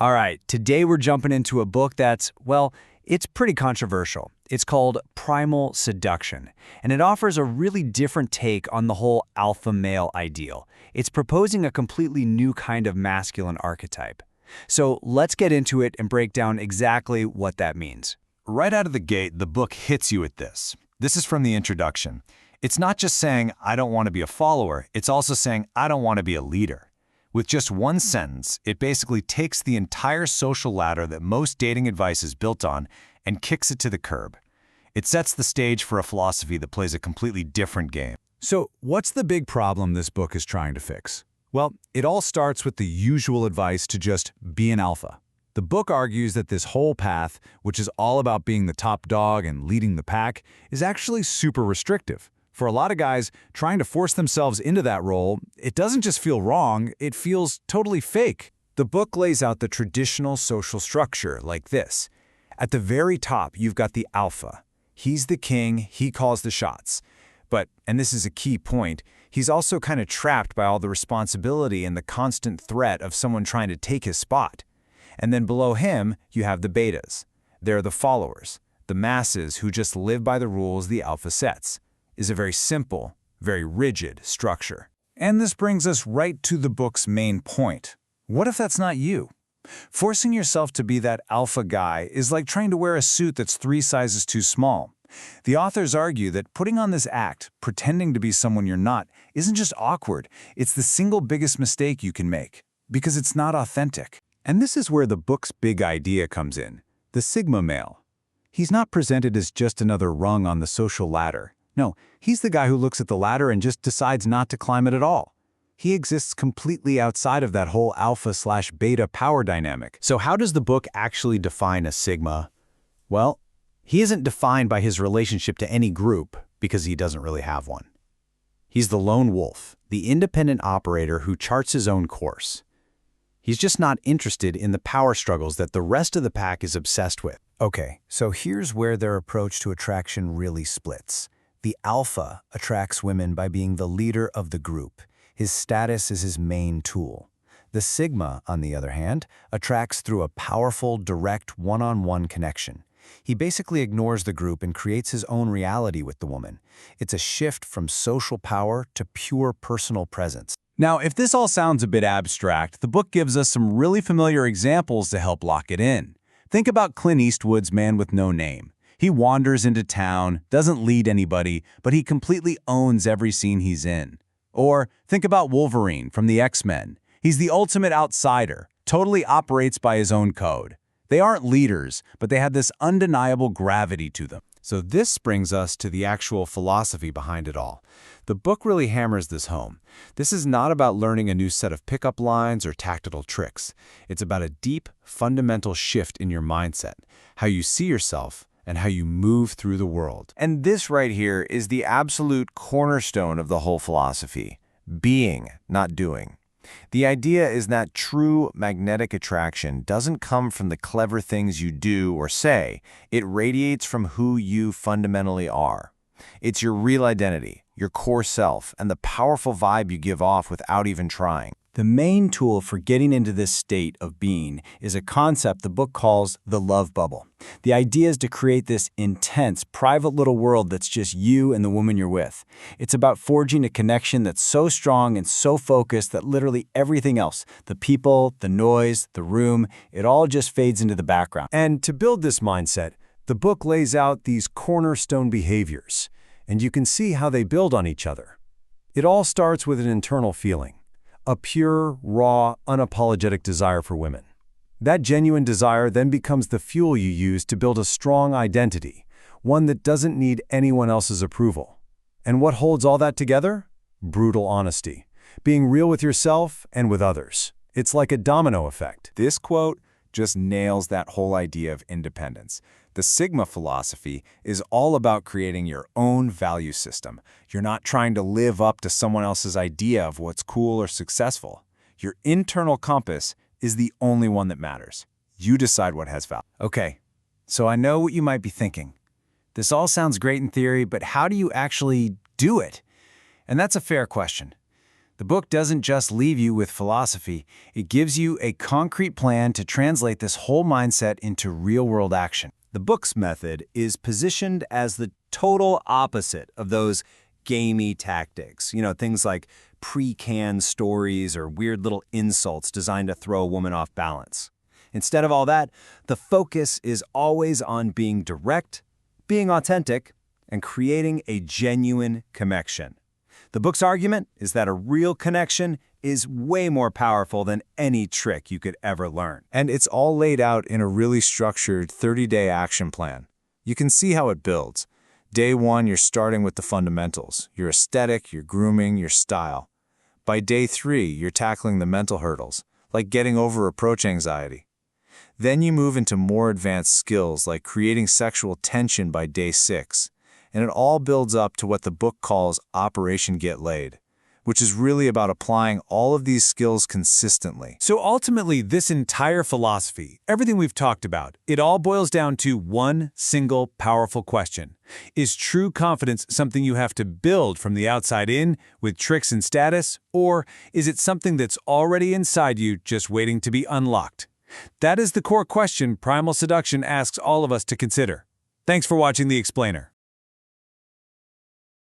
All right, today we're jumping into a book that's, well, it's pretty controversial. It's called Primal Seduction, and it offers a really different take on the whole alpha male ideal. It's proposing a completely new kind of masculine archetype. So let's get into it and break down exactly what that means. Right out of the gate, the book hits you with this. This is from the introduction. It's not just saying, I don't want to be a follower, it's also saying, I don't want to be a leader. With just one sentence, it basically takes the entire social ladder that most dating advice is built on and kicks it to the curb. It sets the stage for a philosophy that plays a completely different game. So, what's the big problem this book is trying to fix? Well, it all starts with the usual advice to just be an alpha. The book argues that this whole path, which is all about being the top dog and leading the pack, is actually super restrictive. For a lot of guys, trying to force themselves into that role, it doesn't just feel wrong, it feels totally fake. The book lays out the traditional social structure like this. At the very top, you've got the alpha. He's the king, he calls the shots. But, and this is a key point, he's also kind of trapped by all the responsibility and the constant threat of someone trying to take his spot. And then below him, you have the betas. They're the followers, the masses who just live by the rules the alpha sets. Is a very simple, very rigid structure. And this brings us right to the book's main point. What if that's not you? Forcing yourself to be that alpha guy is like trying to wear a suit that's 3 sizes too small. The authors argue that putting on this act, pretending to be someone you're not, isn't just awkward, it's the single biggest mistake you can make, because it's not authentic. And this is where the book's big idea comes in, the Sigma male. He's not presented as just another rung on the social ladder. No, he's the guy who looks at the ladder and just decides not to climb it at all. He exists completely outside of that whole alpha/beta power dynamic. So how does the book actually define a Sigma? Well, he isn't defined by his relationship to any group because he doesn't really have one. He's the lone wolf, the independent operator who charts his own course. He's just not interested in the power struggles that the rest of the pack is obsessed with. Okay, so here's where their approach to attraction really splits. The alpha attracts women by being the leader of the group. His status is his main tool. The Sigma, on the other hand, attracts through a powerful, direct, one-on-one connection. He basically ignores the group and creates his own reality with the woman. It's a shift from social power to pure personal presence. Now, if this all sounds a bit abstract, the book gives us some really familiar examples to help lock it in. Think about Clint Eastwood's Man with No Name. He wanders into town, doesn't lead anybody, but he completely owns every scene he's in. Or think about Wolverine from the X-Men. He's the ultimate outsider, totally operates by his own code. They aren't leaders, but they have this undeniable gravity to them. So this brings us to the actual philosophy behind it all. The book really hammers this home. This is not about learning a new set of pickup lines or tactical tricks. It's about a deep, fundamental shift in your mindset, how you see yourself, and how you move through the world. And this right here is the absolute cornerstone of the whole philosophy. Being, not doing. The idea is that true magnetic attraction doesn't come from the clever things you do or say. It radiates from who you fundamentally are. It's your real identity, your core self, and the powerful vibe you give off without even trying. The main tool for getting into this state of being is a concept the book calls the love bubble. The idea is to create this intense, private little world that's just you and the woman you're with. It's about forging a connection that's so strong and so focused that literally everything else, the people, the noise, the room, it all just fades into the background. And to build this mindset, the book lays out these cornerstone behaviors, and you can see how they build on each other. It all starts with an internal feeling. A pure, raw, unapologetic desire for women. That genuine desire then becomes the fuel you use to build a strong identity, one that doesn't need anyone else's approval. And what holds all that together? Brutal honesty. Being real with yourself and with others. It's like a domino effect. This quote just nails that whole idea of independence. The Sigma philosophy is all about creating your own value system. You're not trying to live up to someone else's idea of what's cool or successful. Your internal compass is the only one that matters. You decide what has value. Okay, so I know what you might be thinking. This all sounds great in theory, but how do you actually do it? And that's a fair question. The book doesn't just leave you with philosophy, it gives you a concrete plan to translate this whole mindset into real-world action. The book's method is positioned as the total opposite of those gamey tactics. Things like pre-canned stories or weird little insults designed to throw a woman off balance. Instead of all that, the focus is always on being direct, being authentic, and creating a genuine connection. The book's argument is that a real connection is way more powerful than any trick you could ever learn. And it's all laid out in a really structured 30-day action plan. You can see how it builds. Day 1, you're starting with the fundamentals, your aesthetic, your grooming, your style. By day 3, you're tackling the mental hurdles, like getting over approach anxiety. Then you move into more advanced skills like creating sexual tension by day 6. And it all builds up to what the book calls Operation Get Laid, which is really about applying all of these skills consistently. So ultimately, this entire philosophy, everything we've talked about, it all boils down to one single powerful question. Is true confidence something you have to build from the outside in with tricks and status, or is it something that's already inside you just waiting to be unlocked? That is the core question Primal Seduction asks all of us to consider. Thanks for watching The Explainer.